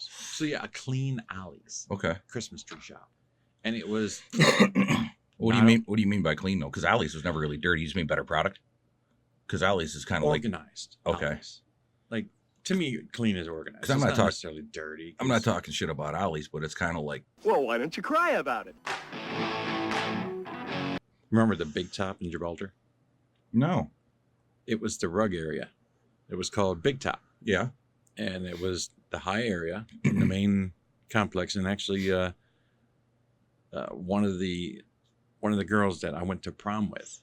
Christmas. So yeah, a Clean Alleys. Okay. Christmas tree shop. And it was... What do you mean? What do you mean by clean though? Because Alleys was never really dirty. You just mean better product? Because Alleys is kind of organized. Okay. Alleys. Like, to me, clean is organized. Because I'm not necessarily dirty. I'm not talking shit about Alleys, but it's kind of like... Well, why don't you cry about it? Remember the Big Top in Gibraltar? No. It was the rug area. It was called Big Top. Yeah. And it was the high area in the main complex. And actually, one of the girls that I went to prom with,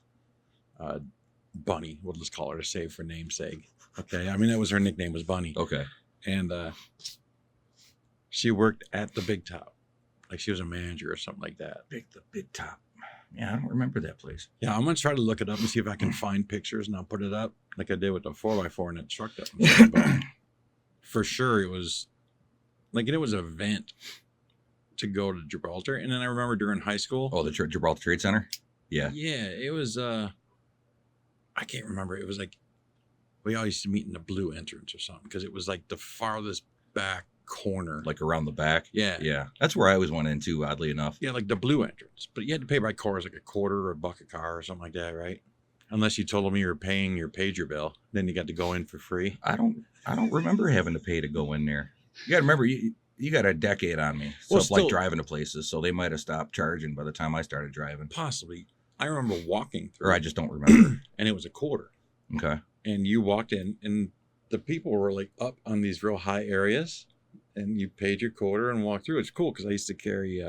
Bunny, we'll just call her to save for namesake. Okay. I mean, that was her nickname, was Bunny. Okay. And she worked at the Big Top. Like she was a manager or something like that. The Big Top. Yeah, I don't remember that place. Yeah, I'm going to try to look it up and see if I can find pictures, and I'll put it up like I did with the 4x4 and that truck. But for sure, it was like it was an event to go to Gibraltar. And then I remember during high school. Oh, the Gibraltar Trade Center? Yeah. Yeah, it was, I can't remember. It was like, we all used to meet in the blue entrance or something because it was like the farthest back corner. Like around the back? Yeah. Yeah. That's where I always went into, oddly enough. Yeah, like the blue entrance. But you had to pay by cars, like a quarter or a buck a car or something like that, right? Unless you told them you were paying your pager bill. Then you got to go in for free. I don't remember having to pay to go in there. You got to remember, you got a decade on me. So Well, it's like still- driving to places. So they might have stopped charging by the time I started driving. Possibly. I remember walking through. Or I just don't remember. And it was a quarter. Okay. And you walked in, and the people were like up on these real high areas. And you paid your quarter and walked through. It's cool because I used to carry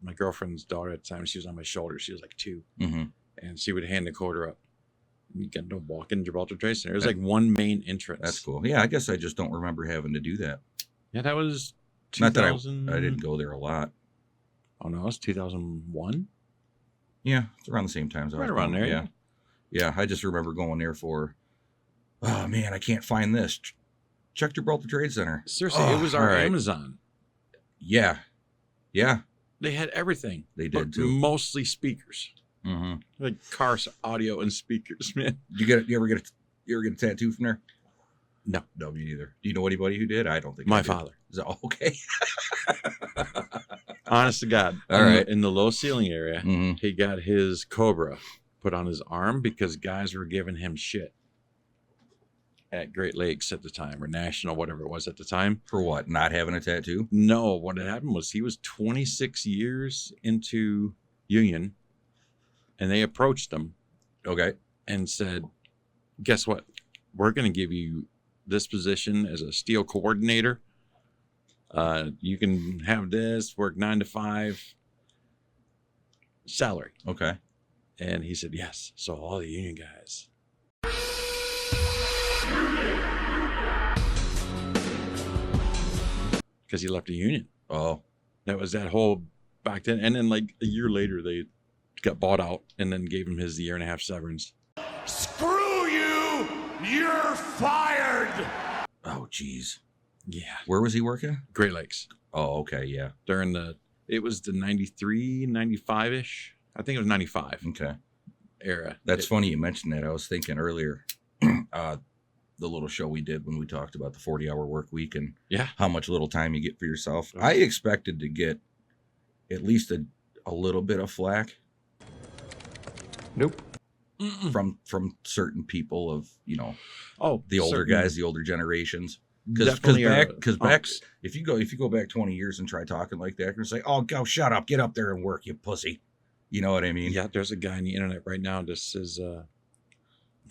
my girlfriend's daughter at the time. She was on my shoulder. She was like 2. Mm-hmm. And she would hand the quarter up. You got to walk in Gibraltar Trade Center. It was like one main entrance. That's cool. Yeah, I guess I just don't remember having to do that. Yeah, that was 2000. Not that I didn't go there a lot. Oh, no, it was 2001? Yeah, it's around the same time. Right around there, Yeah. Yeah, I just remember going there for, oh, man, I can't find this. Check Gibraltar Trade Center. Seriously, it was our Amazon. Yeah. Yeah. They had everything. They did, but too. Mostly speakers. Mm-hmm. Like cars, audio, and speakers, man. You ever get a tattoo from there? No. No, me neither. Do you know anybody who did? I don't think My I did. father. Is that okay? Honest to God. All right. In the low ceiling area, Mm-hmm. he got his Cobra put on his arm because guys were giving him shit at Great Lakes at the time, or National, whatever it was at the time. For what? Not having a tattoo? No, what had happened was he was 26 years into Union, and they approached him Okay. and said, guess what? We're going to give you this position as a steel coordinator. You can have this, work 9 to 5, salary. Okay. And he said, yes. So all the union guys. Because he left the union. Oh. That was that whole back then. And then like a year later, they got bought out and then gave him his 1.5-year severance. Screw you! You're fired! Oh, geez. Yeah. Where was he working? Great Lakes. Oh, okay. Yeah. It was the 93, 95-ish. I think it was 95 Okay. era. That's funny you mentioned that. I was thinking earlier, the little show we did when we talked about the 40-hour work week and Yeah. how much little time you get for yourself. I expected to get at least a little bit of flack. Nope. From certain people of, Oh, the older certainly. guys, the older generations. Definitely Because if you go back 20 years and try talking like that, you're gonna say, "Oh, go shut up, get up there and work, you pussy." You know what I mean? Yeah, there's a guy on the internet right now that says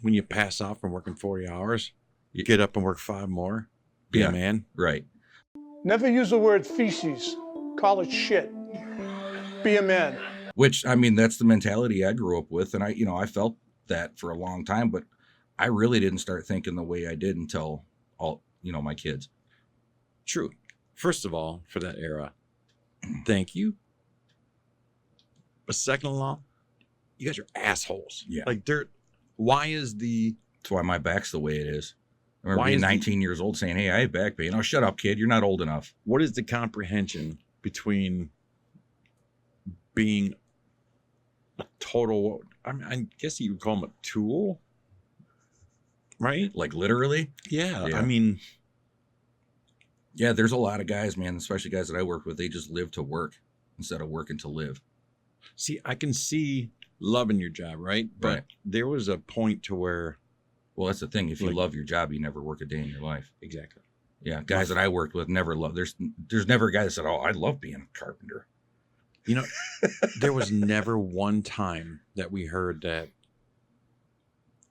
when you pass off from working 40 hours, you get up and work 5 more. Be Yeah. a man. Right. Never use the word feces. Call it shit. Be a man. Which, I mean, that's the mentality I grew up with, and I felt that for a long time, but I really didn't start thinking the way I did until my kids. True. First of all, for that era, thank you. But second of all, you guys are assholes. Yeah. Like why is the That's why my back's the way it is. I remember Why being is 19 years old saying, "Hey, I have back pain." "Oh, shut up, kid. You're not old enough." what is the comprehension between being a total, I guess you would call them a tool, right? Like literally. Yeah. Yeah. I mean, Yeah, there's a lot of guys, man, especially guys that I work with. They just live to work instead of working to live. See, I can see loving your job, right? But Right. there was a point to where Well, that's the thing. If you Like- love your job, you never work a day in your life. exactly. Yeah, guys that I worked with never love. There's never a guy that said, "Oh, I love being a carpenter." You know, there was never one time that we heard that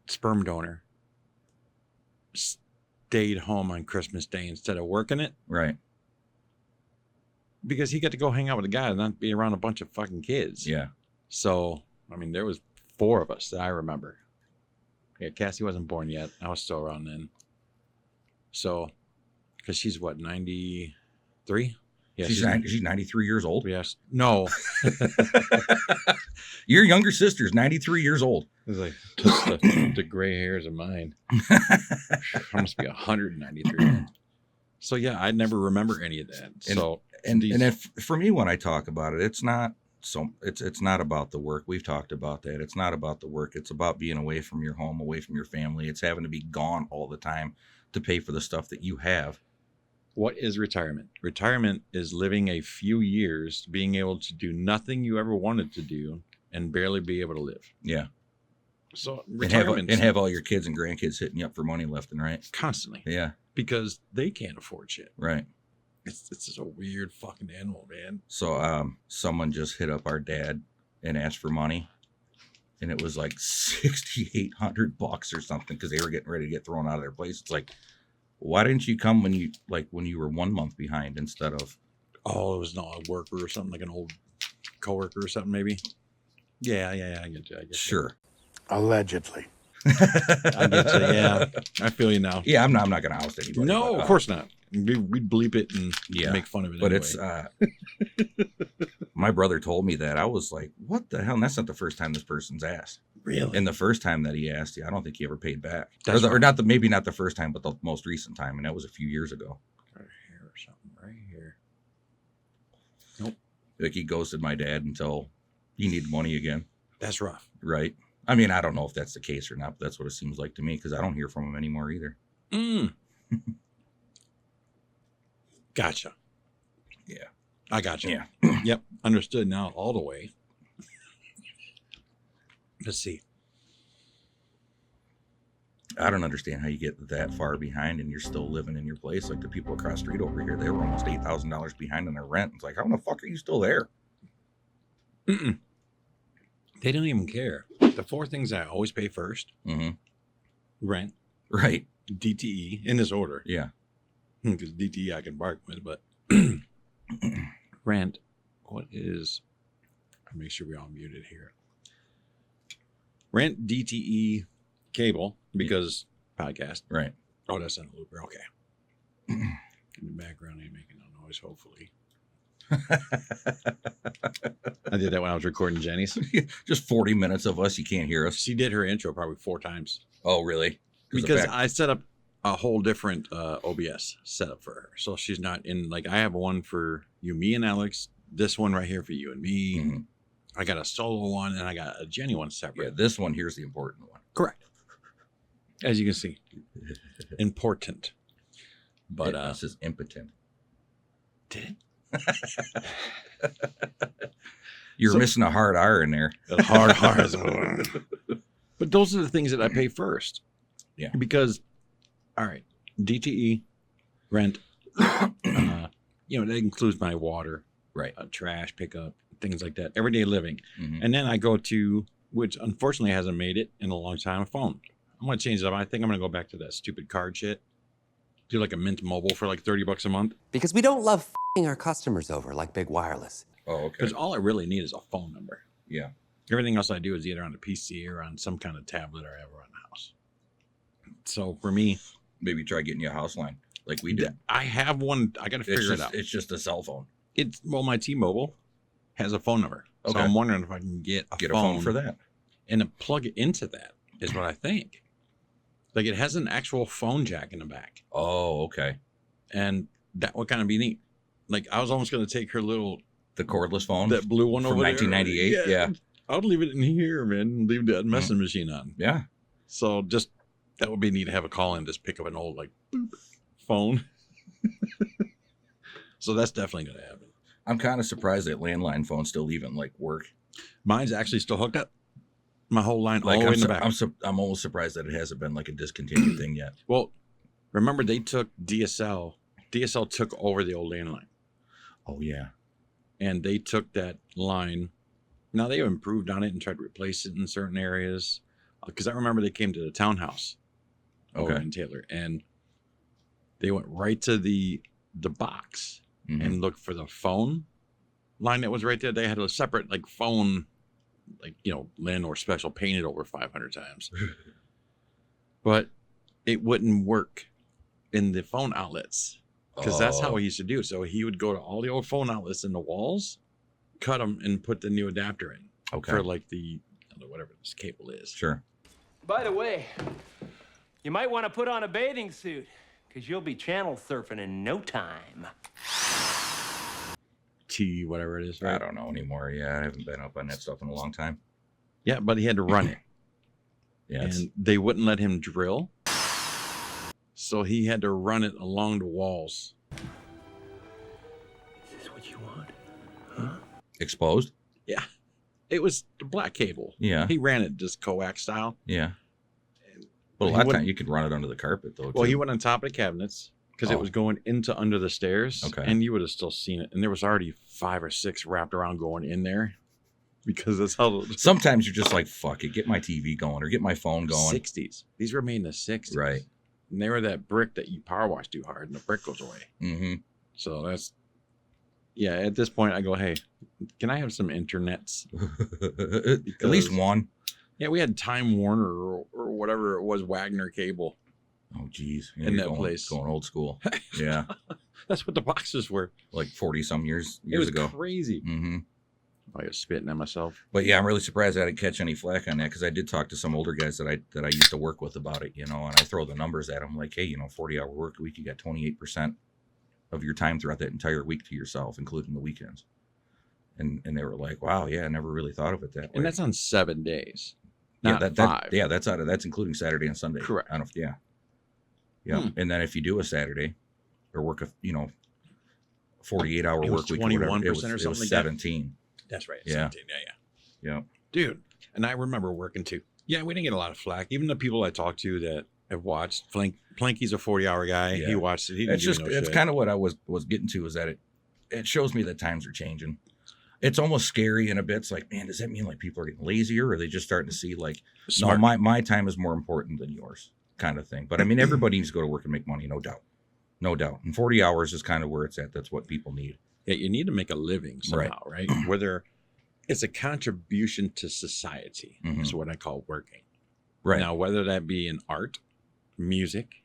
sperm donor stayed home on Christmas Day instead of working it Right. because he got to go hang out with the guy and not be around a bunch of fucking kids. Yeah. So, I mean, there was 4 of us that I remember. Yeah, Cassie wasn't born yet. I was still around then. So, because she's what, 93? Yeah, she's 93 years old. Yes. No. Your younger sister's 93 years old. It's like just the gray hairs of mine. I must be 193. So yeah, I never remember any of that. So And these- and if, for me, when I talk about it, it's not about the work. We've talked about that. It's not about the work. It's about being away from your home, away from your family. It's having to be gone all the time to pay for the stuff that you have. what is retirement? Retirement is living a few years, being able to do nothing you ever wanted to do, and barely be able to live. Yeah. So And have, retirement and have all your kids and grandkids hitting you up for money left and right. constantly Yeah. because they can't afford shit. Right. It's just a weird fucking animal, man. So someone just hit up our dad and asked for money, and it was like $6,800 or something because they were getting ready to get thrown out of their place. It's like, why didn't you come when you were 1 month behind instead of? Oh, it was not a worker or something, like an old coworker or something, maybe. Yeah, I get you. Sure. Allegedly. I get you. Yeah, I feel you now. Yeah, I'm not gonna oust anybody. No, but, of course not. We'd bleep it and Yeah, make fun of it. But anyway. it's my brother told me that. I was like, what the hell? And that's not the first time this person's asked. really. And the first time that he asked, I don't think he ever paid back. That's or right. not maybe not the first time, but the most recent time, and that was a few years ago. Right here or something. Right here. Like he ghosted my dad until he needed money again. That's rough. Right. I mean, I don't know if that's the case or not, but that's what it seems like to me because I don't hear from him anymore either. Gotcha. Yeah. I gotcha. Yeah. Yep. Understood now all the way. Let's see. I don't understand how you get that far behind and you're still living in your place. Like the people across the street over here, they were almost $8,000 behind on their rent. It's like, how the fuck are you still there? Mm-mm. They don't even care. The 4 things I always pay first: Mm-hmm. rent, Right. DTE, in this order. Yeah. Because DTE I can bark with, but rent. What is? I'll make sure we all muted here. Rent, DTE, cable, because podcast. Right. Oh, that's not a looper. Okay. In the background, ain't making no noise. Hopefully, I did that when I was recording Jenny's. Just 40 minutes of us. You can't hear us. She did her intro probably 4 times Oh, really? because I set up a whole different OBS setup for her, so she's not in. Like I have one for you, me, and Alex. This one right here for you and me. Mhm. I got a solo one and I got a Jenny one Yeah, separate. this one here's the important one. Correct. As you can see, important. But This is impotent. did You're So- missing a hard R in there. it? Hard. But those are the things that I pay first. Yeah. Because, all right, DTE, rent, that includes my water, Right. trash pickup, things like that, everyday living. Mhm. And then I go to, which unfortunately hasn't made it in a long time, a phone. I'm going to change it up. I think I'm going to go back to that stupid card shit. Do like a Mint Mobile for like $30 a month. Because we don't love f***ing our customers over like Big Wireless. Oh, okay. Because all I really need is a phone number. Yeah. Everything else I do is either on the PC or on some kind of tablet or ever on the house. So for me, Maybe try getting you a house line like we did. I have one. I got to figure it out. It's just a cell phone. My T-Mobile has a phone number. So Okay. I'm wondering if I can get a Phone for that. and to plug it into that is what I think. Like it has an actual phone jack in the back. Oh, okay. And that would kind of be neat. Like I was almost going to take her little, The cordless phone. that blue one from over there. 1998? Yeah. I'll leave it in here, man. Leave that messing machine on. Yeah. So that would be neat to have a call in, just pick up an old like boop, phone. So that's definitely going to happen. I'm kind of surprised that landline phones still even like work. Mine's actually still hooked up. My whole line Like all the way in the I'm, back. I'm almost surprised that it hasn't been like a discontinued thing yet. Well, remember they took DSL. DSL took over the old landline. Oh yeah. And they took that line. Now they've improved on it and tried to replace it in certain areas. Because I remember they came to the townhouse over in Taylor, and they went right to the box and looked for the phone line that was right there. They had a separate like phone, like, you know, landlord special painted over 500 times. But it wouldn't work in the phone outlets because that's how he used to do it. So he would go to all the old phone outlets in the walls, cut them, and put the new adapter in for like the, I don't know, whatever this cable is. Sure. By the way, you might want to put on a bathing suit because you'll be channel surfing in no time. T, whatever it is, right? I don't know anymore. Yeah, I haven't been up on that stuff in a long time. Yeah, but he had to run it. Yeah, and they wouldn't let him drill. So he had to run it along the walls. Is this what you want? Huh? exposed. Yeah. It was the black cable. Yeah. He ran it just coax style. Yeah. But a lot of time you could run it under the carpet though. Well, too. he went on top of the cabinets because it was going into under the stairs. Okay. And you would have still seen it. And there was already 5 or 6 wrapped around going in there because that's how. Sometimes you're just like, fuck it, get my TV going or get my phone going. 60s. These were made in the 60s. Right. And they were that brick that you power wash too hard and the brick goes away. Mm-hmm. So that's, yeah, at this point I go, hey, can I have some internets? At least one. Yeah, we had Time Warner or whatever it was, Wagner cable. Oh, geez. Yeah, in you're that place. Going old school. Yeah. That's what the boxes were. Like 40-some years It was ago. crazy. Mm-hmm. I was spitting at myself. But yeah, I'm really surprised I didn't catch any flack on that because I did talk to some older guys that I used to work with about it, you know, and I throw the numbers at them like, hey, 40-hour work week, you got 28% of your time throughout that entire week to yourself, including the weekends. And they were like, wow, yeah, I never really thought of it that way. And that's on 7 days. Yeah, Not 5. that's including Saturday and Sunday. Correct. I don't, yeah. Yeah. And then if you do a Saturday or work a 48-hour work week, 21% or something it was like 17. That's right. Yeah. 17. Yeah. Yeah. Dude, and I remember working too. Yeah, we didn't get a lot of flack. Even the people I talked to that have watched, Planky's a 40-hour guy. Yeah. He watched it. He didn't It's give me no it's shit. kind of what I was getting to, is that it shows me that times are changing. It's almost scary in a bit. It's like, man, does that mean like people are getting lazier, or are they just starting to see like, Smart. no, my time is more important than yours, kind of thing. But I mean, everybody needs to go to work and make money, no doubt. And 40 hours is kind of where it's at. That's what people need. Yeah, you need to make a living somehow, right? Whether it's a contribution to society is what I call working. Right. Now, whether that be in art, music,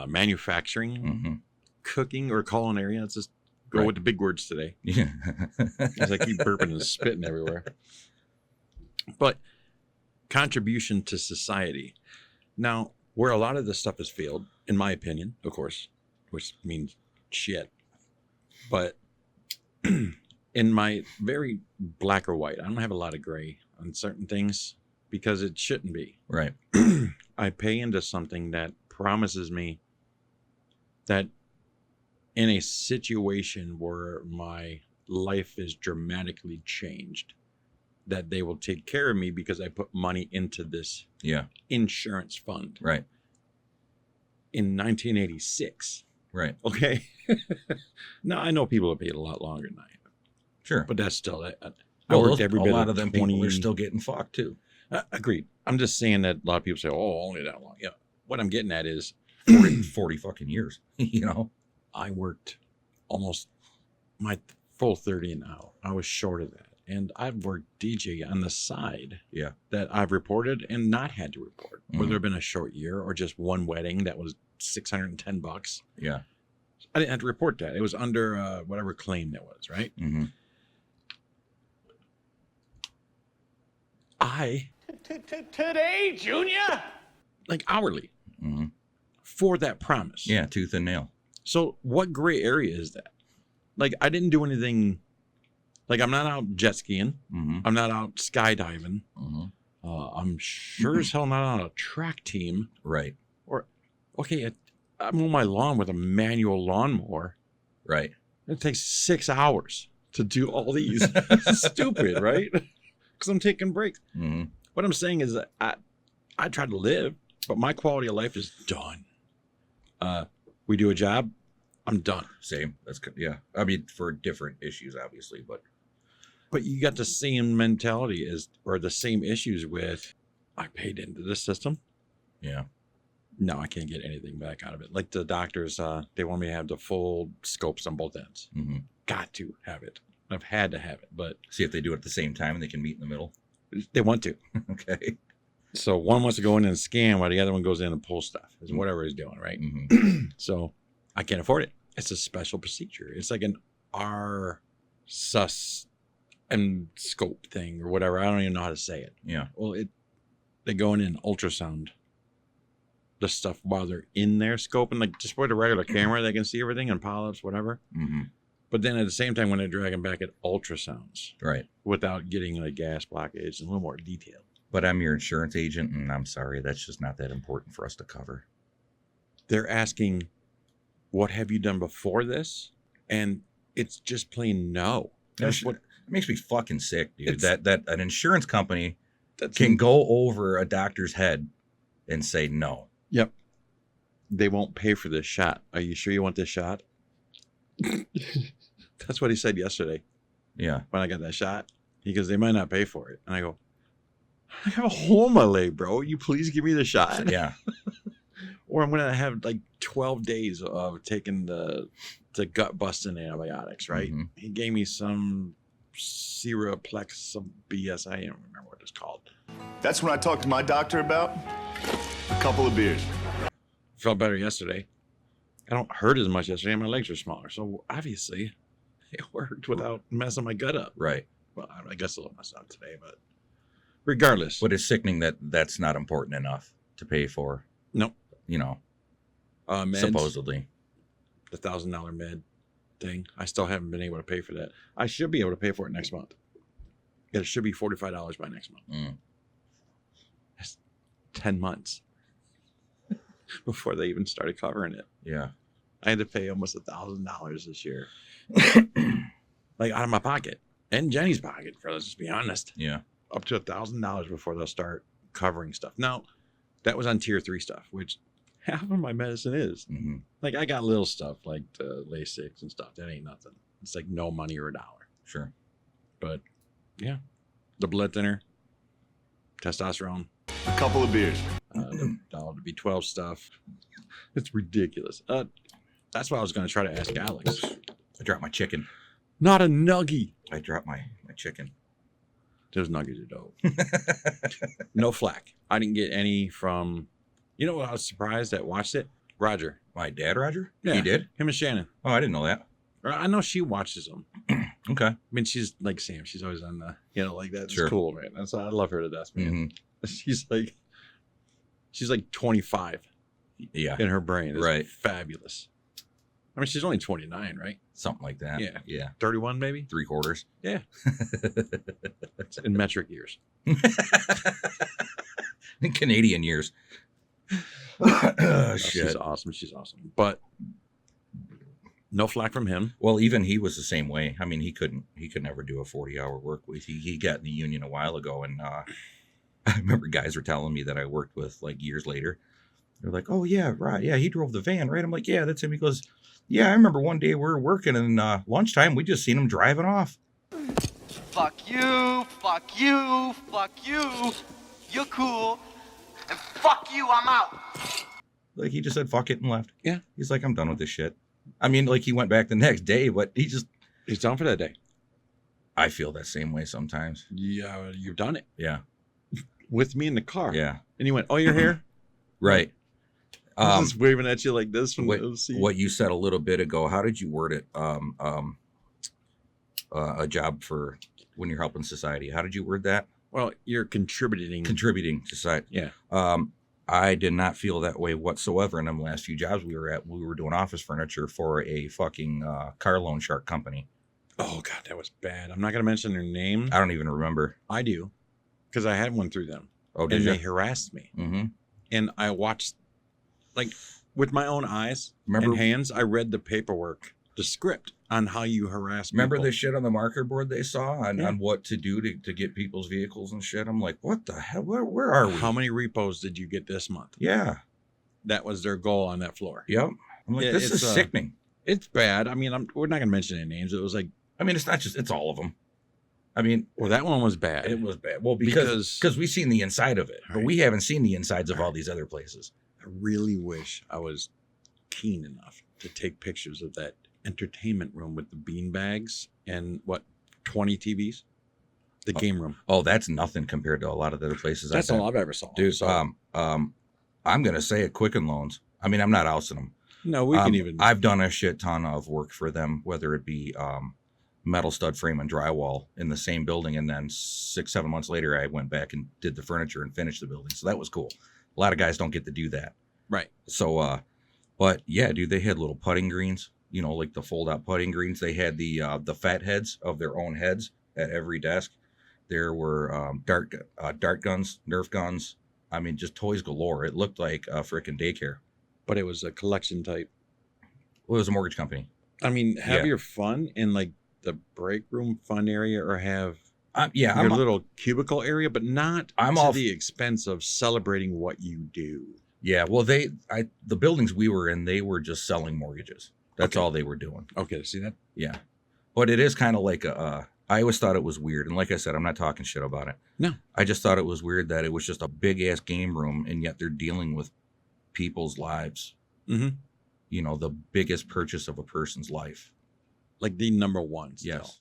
manufacturing, cooking, or culinary, let's just go with the big words today. Yeah. As I keep burping and spitting everywhere. But contribution to society. Now, where a lot of this stuff is failed, in my opinion, of course, which means shit. But in my very black or white, I don't have a lot of gray on certain things because it shouldn't be. Right. I pay into something that promises me that in a situation where my life is dramatically changed, that they will take care of me because I put money into this insurance fund. Right. In 1986. Right. Okay. Now, I know people have paid a lot longer than I have. Sure. But that's still, a lot of them people are still getting fucked too. Agreed. I'm just saying that a lot of people say, oh, only that long. Yeah. What I'm getting at is 40 fucking years, I worked almost my full 30 an hour. I was short of that. And I've worked DJ on the side that I've reported and not had to report. Whether it's been a short year or just one wedding that was $610. Yeah. I didn't have to report that. It was under whatever claim that was, right? Mm-hmm. Today, Junior? Like hourly for that promise. Yeah, tooth and nail. So what gray area is that? Like, I didn't do anything. Like, I'm not out jet skiing. I'm not out skydiving. I'm sure as hell not on a track team. Right. Or, okay, I mow my lawn with a manual lawnmower. Right. It takes 6 hours to do all these. Stupid, right? Because I'm taking breaks. Mm-hmm. What I'm saying is that I try to live, but my quality of life is done. We do a job, I'm done. Same. Yeah. I mean, for different issues, obviously, But you got the same mentality or the same issues with, I paid into this system. yeah. No, I can't get anything back out of it. Like the doctors, they want me to have the full scopes on both ends. Mm-hmm. Got to have it. I've had to have it, but See if they do it at the same time and they can meet in the middle. they want to. Okay. So one wants to go in and scan while the other one goes in and pull stuff. Is whatever he's doing, right? Mm-hmm. So I can't afford it. It's a special procedure. It's like an RSUS and scope thing or whatever. I don't even know how to say it. Yeah. Well, they go in and ultrasound the stuff while they're in their scope, and like just with a regular camera, they can see everything and polyps, whatever. Mm-hmm. But then at the same time, when they're dragging back, it ultrasounds Right. without getting like gas blockage and a little more detail. But I'm your insurance agent, and I'm sorry, that's just not that important for us to cover. They're asking, what have you done before this? And it's just plain no. That's what It makes me fucking sick, dude. It's- That an insurance company that's can go over a doctor's head and say no. Yep. They won't pay for this shot. Are you sure you want this shot? That's what he said yesterday Yeah. when I got that shot. He goes, they might not pay for it. And I go, I have a hole in my leg, bro. You please give me the shot. Yeah. Or I'm going to have like 12 days of taking the gut busting antibiotics, right? Mhm. He gave me some Seraplex, some BS. I don't remember what it's called. That's what I talked to my doctor about. A couple of beers. Felt better yesterday. I don't hurt as much yesterday, and my legs are smaller. So obviously, it worked without messing my gut up. Right. Well, I guess a little messed up today, but regardless. But it's sickening that that's not important enough to pay for, Nope. you know, Meds, supposedly. the $1,000 med thing. I still haven't been able to pay for that. I should be able to pay for it next month. It should be $45 by next month. Mm. That's 10 months before they even started covering it. Yeah. I had to pay almost $1,000 this year, like out of my pocket and Jenny's pocket. For let's just be honest, Yeah. up to $1,000 before they'll start covering stuff. Now, that was on tier 3 stuff, which half of my medicine is. Mm-hmm. Like I got little stuff like the Lasix and stuff. That ain't nothing. It's like no money or a dollar. Sure. But yeah, the blood thinner, testosterone, A couple of beers. the B12 stuff. It's ridiculous. That's why I was going to try to ask Alex. I dropped my chicken. Not a nuggie. I dropped my chicken. Those nuggets are dope. No flack. I didn't get any from. You know what? I was surprised that watched it. Roger. My dad, Roger? Yeah, He did? Him and Shannon. Oh, I didn't know that. I know she watches them. Okay. I mean, she's like Sam. She's always on the, like that. It's Sure. cool, man. That's I love her to death, man. Mhm. She's like 25 Yeah. in her brain. It's Right. fabulous. I mean, she's only 29, right? Something like that. Yeah. Yeah. 31, maybe? 3/4. Yeah. In metric years. In Canadian years. Oh, No, shit. she's awesome. She's awesome. But no flack from him. Well, even he was the same way. I mean, he could never do a 40-hour work week. He got in the union a while ago, and I remember guys were telling me that I worked with like years later. They're like, "Oh yeah, right, yeah, he drove the van, right?" I'm like, "Yeah, that's him." He goes, "Yeah, I remember one day we were working, and lunchtime we just seen him driving off." Fuck you, fuck you, fuck you. You're cool. And fuck you, I'm out. Like he just said, "Fuck it," and left. Yeah. He's like, "I'm done with this shit." I mean, like he went back the next day, but He's done for that day. I feel that same way sometimes. Yeah, you've done it Yeah. with me in the car. Yeah. And he went, "Oh, you're here?" Right. He's just waving at you like this from What, the seat. what you said a little bit ago, how did you word it? A job for when you're helping society. How did you word that? Well, you're contributing. Contributing to society. Yeah. I did not feel that way whatsoever in them last few jobs we were at. We were doing office furniture for a fucking car loan shark company. Oh God, that was bad. I'm not gonna mention their name. I don't even remember. I do, because I had one through them. Oh, did and you? they harassed me. Mm-hmm. And I watched, like, with my own eyes Remember- and hands, I read the paperwork the script on how you harass Remember people. the shit on the marker board they saw on, Yeah. on what to do to get people's vehicles and shit? I'm like, what the hell? Where are we? How many repos did you get this month? Yeah. That was their goal on that floor. Yep. I'm like, Yeah, this is it's, sickening. It's bad. I mean, we're not gonna mention any names. It was like, I mean, it's not just, it's all of them. I mean, well, that one was bad. it was bad. Well, because we've seen the inside of it, but Right. we haven't seen the insides of all these other places. I really wish I was keen enough to take pictures of that entertainment room with the bean bags and 20 TVs, the game room. Oh, that's nothing compared to a lot of the other places. That's I've all been. I've ever saw. Dude. So, I'm gonna say it. Quicken Loans. I mean, I'm not ousting them. no, we can even. I've done a shit ton of work for them, whether it be metal stud frame and drywall in the same building, and then 6-7 months later, I went back and did the furniture and finished the building. So that was cool. A lot of guys don't get to do that. Right. So, but yeah, dude, they had little putting greens. You know, like the fold-out putting greens. They had the fat heads of their own heads at every desk. There were dart guns, Nerf guns. I mean, just toys galore. It looked like a freaking daycare. But it was a collection type. Well, it was a mortgage company. I mean, have Yeah. your fun in like the break room fun area, or have Yeah, your I'm little cubicle area, but not I'm to all- the expense of celebrating what you do. yeah. Well, the buildings we were in, they were just selling mortgages. That's Okay. all they were doing. Okay, see that? Yeah, but it is kind of like I always thought it was weird, and like I said, I'm not talking shit about it. No. I just thought it was weird that it was just a big ass game room, and yet they're dealing with people's lives. Mhm. You know, the biggest purchase of a person's life. Like the number one. Still. Yes.